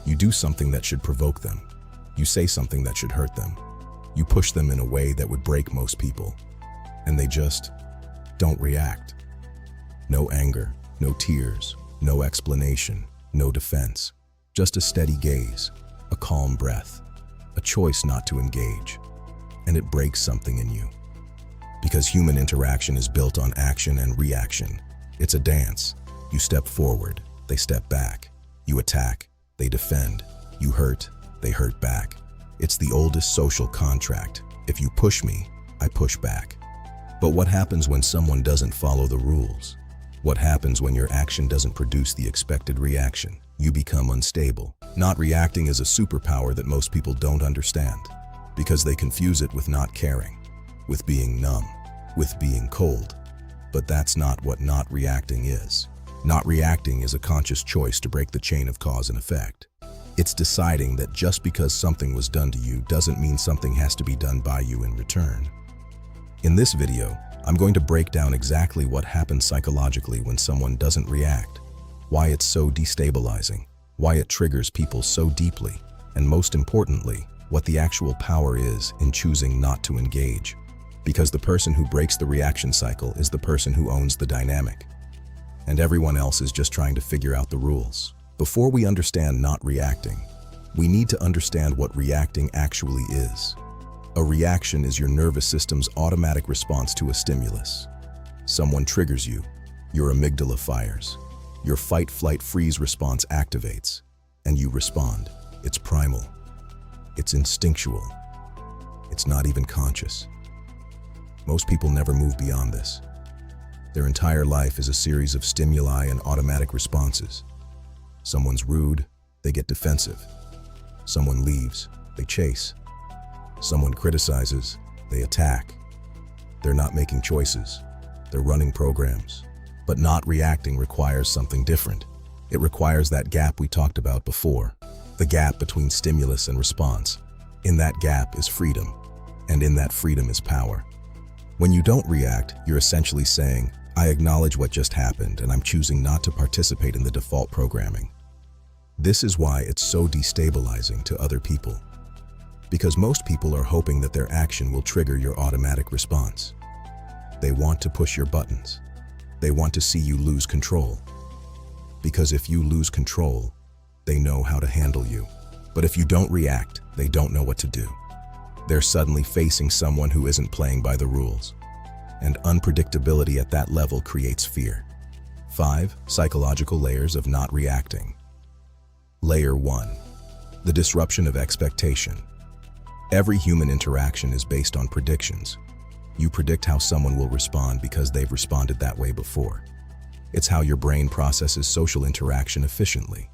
You do something that should provoke them. You say something that should hurt them. You push them in a way that would break most people. And they just don't react. No anger, no tears, no explanation, no defense. Just a steady gaze, a calm breath, a choice not to engage. And it breaks something in you. Because human interaction is built on action and reaction. It's a dance. You step forward, they step back. You attack, they defend. You hurt, they hurt back. It's the oldest social contract. If you push me, I push back. But what happens when someone doesn't follow the rules? What happens when your action doesn't produce the expected reaction? You become unstable. Not reacting is a superpower that most people don't understand, because they confuse it with not caring, with being numb, with being cold. But that's not what not reacting is. Not reacting is a conscious choice to break the chain of cause and effect. It's deciding that just because something was done to you doesn't mean something has to be done by you in return. In this video, I'm going to break down exactly what happens psychologically when someone doesn't react, why it's so destabilizing, why it triggers people so deeply, and most importantly, what the actual power is in choosing not to engage. Because the person who breaks the reaction cycle is the person who owns the dynamic, and everyone else is just trying to figure out the rules. Before we understand not reacting, we need to understand what reacting actually is. A reaction is your nervous system's automatic response to a stimulus. Someone triggers you, your amygdala fires, your fight, flight, freeze response activates, and you respond. It's primal. It's instinctual. It's not even conscious. Most people never move beyond this. Their entire life is a series of stimuli and automatic responses. Someone's rude, they get defensive. Someone leaves, they chase. Someone criticizes, they attack. They're not making choices. They're running programs. But not reacting requires something different. It requires that gap we talked about before, the gap between stimulus and response. In that gap is freedom, and in that freedom is power. When you don't react, you're essentially saying, I acknowledge what just happened and I'm choosing not to participate in the default programming. This is why it's so destabilizing to other people. Because most people are hoping that their action will trigger your automatic response. They want to push your buttons. They want to see you lose control. Because if you lose control, they know how to handle you. But if you don't react, they don't know what to do. They're suddenly facing someone who isn't playing by the rules. And unpredictability at that level creates fear. 5 psychological layers of not reacting. Layer 1. The disruption of expectation. Every human interaction is based on predictions. You predict how someone will respond because they've responded that way before. It's how your brain processes social interaction efficiently.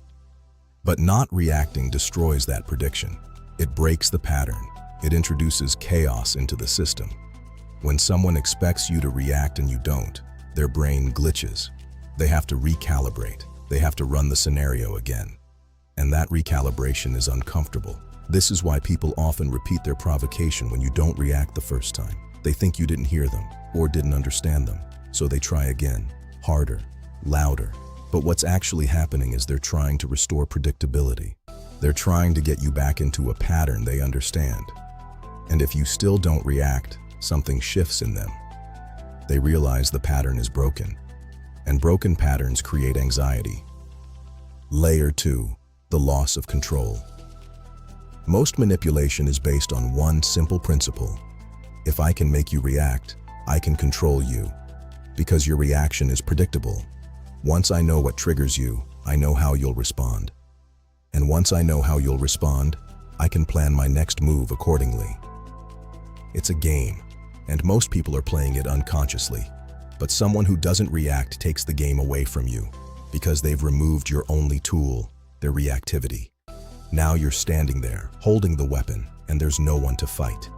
But not reacting destroys that prediction. It breaks the pattern. It introduces chaos into the system. When someone expects you to react and you don't, their brain glitches. They have to recalibrate. They have to run the scenario again. And that recalibration is uncomfortable. This is why people often repeat their provocation when you don't react the first time. They think you didn't hear them or didn't understand them, so they try again, harder, louder. But what's actually happening is they're trying to restore predictability. They're trying to get you back into a pattern they understand. And if you still don't react, something shifts in them. They realize the pattern is broken, and broken patterns create anxiety. Layer 2, the loss of control. Most manipulation is based on one simple principle. If I can make you react, I can control you, because your reaction is predictable. Once I know what triggers you, I know how you'll respond. And once I know how you'll respond, I can plan my next move accordingly. It's a game, and most people are playing it unconsciously. But someone who doesn't react takes the game away from you, because they've removed your only tool, their reactivity. Now you're standing there, holding the weapon, and there's no one to fight.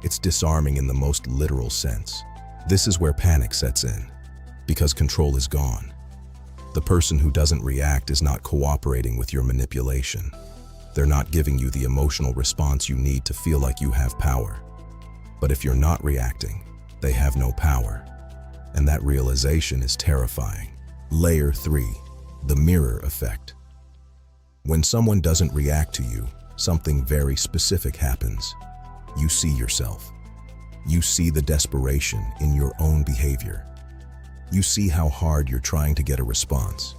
It's disarming in the most literal sense. This is where panic sets in, because control is gone. The person who doesn't react is not cooperating with your manipulation. They're not giving you the emotional response you need to feel like you have power. But if you're not reacting, they have no power. And that realization is terrifying. Layer 3, the mirror effect. When someone doesn't react to you, something very specific happens. You see yourself. You see the desperation in your own behavior. You see how hard you're trying to get a response.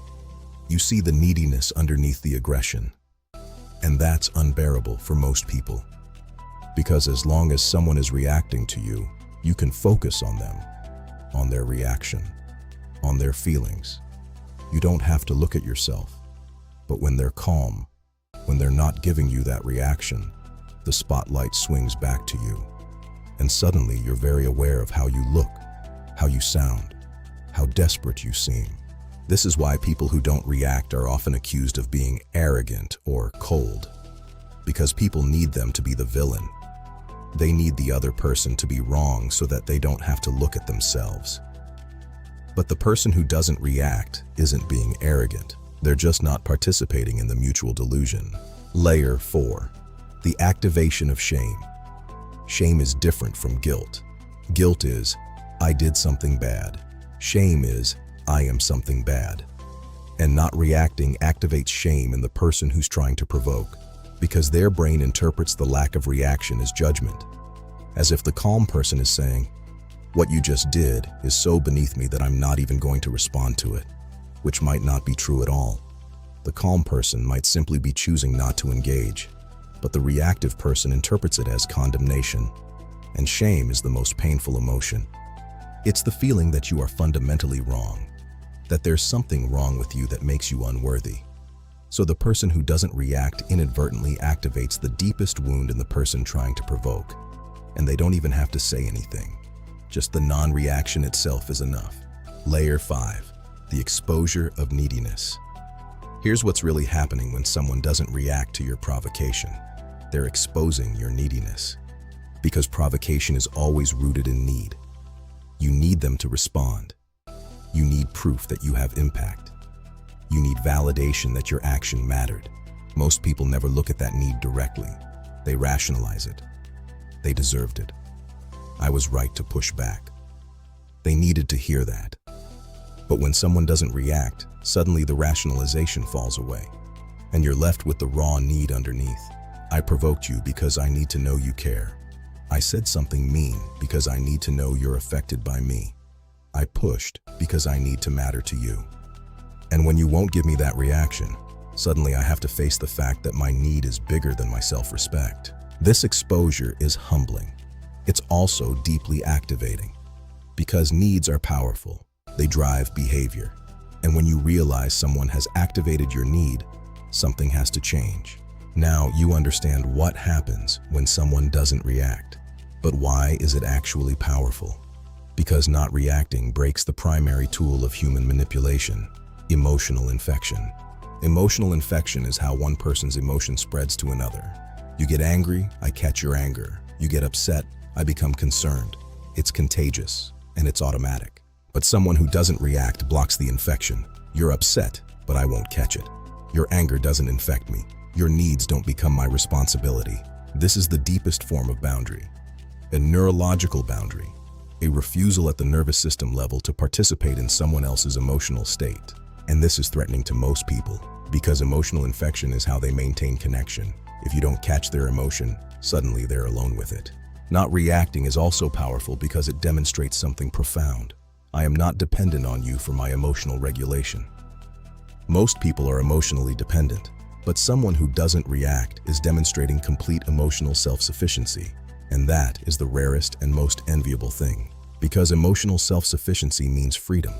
You see the neediness underneath the aggression. And that's unbearable for most people. Because as long as someone is reacting to you, you can focus on them, on their reaction, on their feelings. You don't have to look at yourself. But when they're calm, when they're not giving you that reaction, the spotlight swings back to you. And suddenly you're very aware of how you look, how you sound, how desperate you seem. This is why people who don't react are often accused of being arrogant or cold. Because people need them to be the villain. They need the other person to be wrong so that they don't have to look at themselves. But the person who doesn't react isn't being arrogant. They're just not participating in the mutual delusion. Layer 4. The activation of shame. Shame is different from guilt. Guilt is, I did something bad. Shame is, I am something bad. And not reacting activates shame in the person who's trying to provoke, because their brain interprets the lack of reaction as judgment. As if the calm person is saying, what you just did is so beneath me that I'm not even going to respond to it, which might not be true at all. The calm person might simply be choosing not to engage, but the reactive person interprets it as condemnation. And shame is the most painful emotion. It's the feeling that you are fundamentally wrong, that there's something wrong with you that makes you unworthy. So the person who doesn't react inadvertently activates the deepest wound in the person trying to provoke, and they don't even have to say anything. Just the non-reaction itself is enough. Layer 5. The exposure of neediness. Here's what's really happening when someone doesn't react to your provocation. They're exposing your neediness. Because provocation is always rooted in need. You need them to respond. You need proof that you have impact. You need validation that your action mattered. Most people never look at that need directly. They rationalize it. They deserved it. I was right to push back. They needed to hear that. But when someone doesn't react, suddenly the rationalization falls away, and you're left with the raw need underneath. I provoked you because I need to know you care. I said something mean because I need to know you're affected by me. I pushed because I need to matter to you. And when you won't give me that reaction, suddenly I have to face the fact that my need is bigger than my self-respect. This exposure is humbling. It's also deeply activating. Because needs are powerful. They drive behavior. And when you realize someone has activated your need, something has to change. Now you understand what happens when someone doesn't react. But why is it actually powerful? Because not reacting breaks the primary tool of human manipulation, emotional infection. Emotional infection is how one person's emotion spreads to another. You get angry, I catch your anger. You get upset, I become concerned. It's contagious, and it's automatic. But someone who doesn't react blocks the infection. You're upset, but I won't catch it. Your anger doesn't infect me. Your needs don't become my responsibility. This is the deepest form of boundary. A neurological boundary. A refusal at the nervous system level to participate in someone else's emotional state. And this is threatening to most people, because emotional infection is how they maintain connection. If you don't catch their emotion, suddenly they're alone with it. Not reacting is also powerful because it demonstrates something profound. I am not dependent on you for my emotional regulation. Most people are emotionally dependent, but someone who doesn't react is demonstrating complete emotional self-sufficiency. And that is the rarest and most enviable thing. Because emotional self-sufficiency means freedom.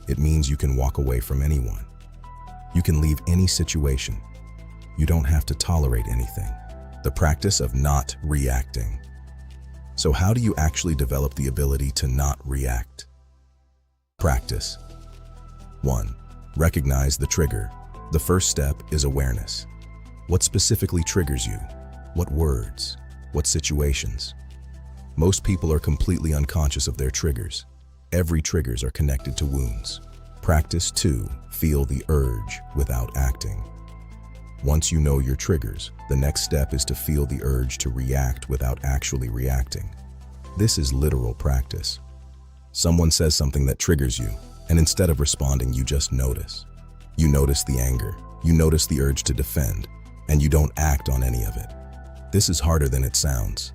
It means you can walk away from anyone. You can leave any situation. You don't have to tolerate anything. The practice of not reacting. So how do you actually develop the ability to not react? Practice. 1. Recognize the trigger. The first step is awareness. What specifically triggers you? What words? What situations? Most people are completely unconscious of their triggers. Every triggers are connected to wounds. Practice 2. Feel the urge without acting. Once you know your triggers, the next step is to feel the urge to react without actually reacting. This is literal practice. Someone says something that triggers you, and instead of responding, you just notice. You notice the anger, You notice the urge to defend, and you don't act on any of it. This is harder than it sounds.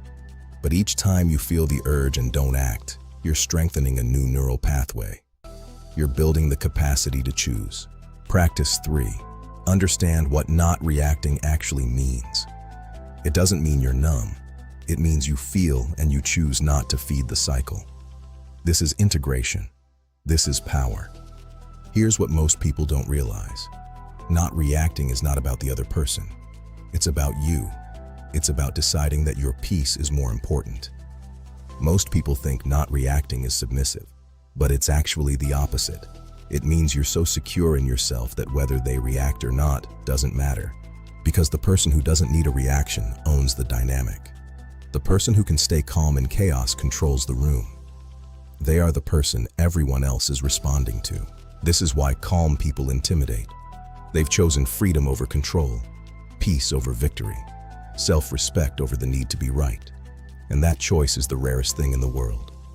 But each time you feel the urge and don't act, you're strengthening a new neural pathway. You're building the capacity to choose. Practice 3. Understand what not reacting actually means. It doesn't mean you're numb. It means you feel and you choose not to feed the cycle. This is integration. This is power. Here's what most people don't realize. Not reacting is not about the other person. It's about you. It's about deciding that your peace is more important. Most people think not reacting is submissive, but it's actually the opposite. It means you're so secure in yourself that whether they react or not doesn't matter, because the person who doesn't need a reaction owns the dynamic. The person who can stay calm in chaos controls the room. They are the person everyone else is responding to. This is why calm people intimidate. They've chosen freedom over control, peace over victory, self-respect over the need to be right. And that choice is the rarest thing in the world.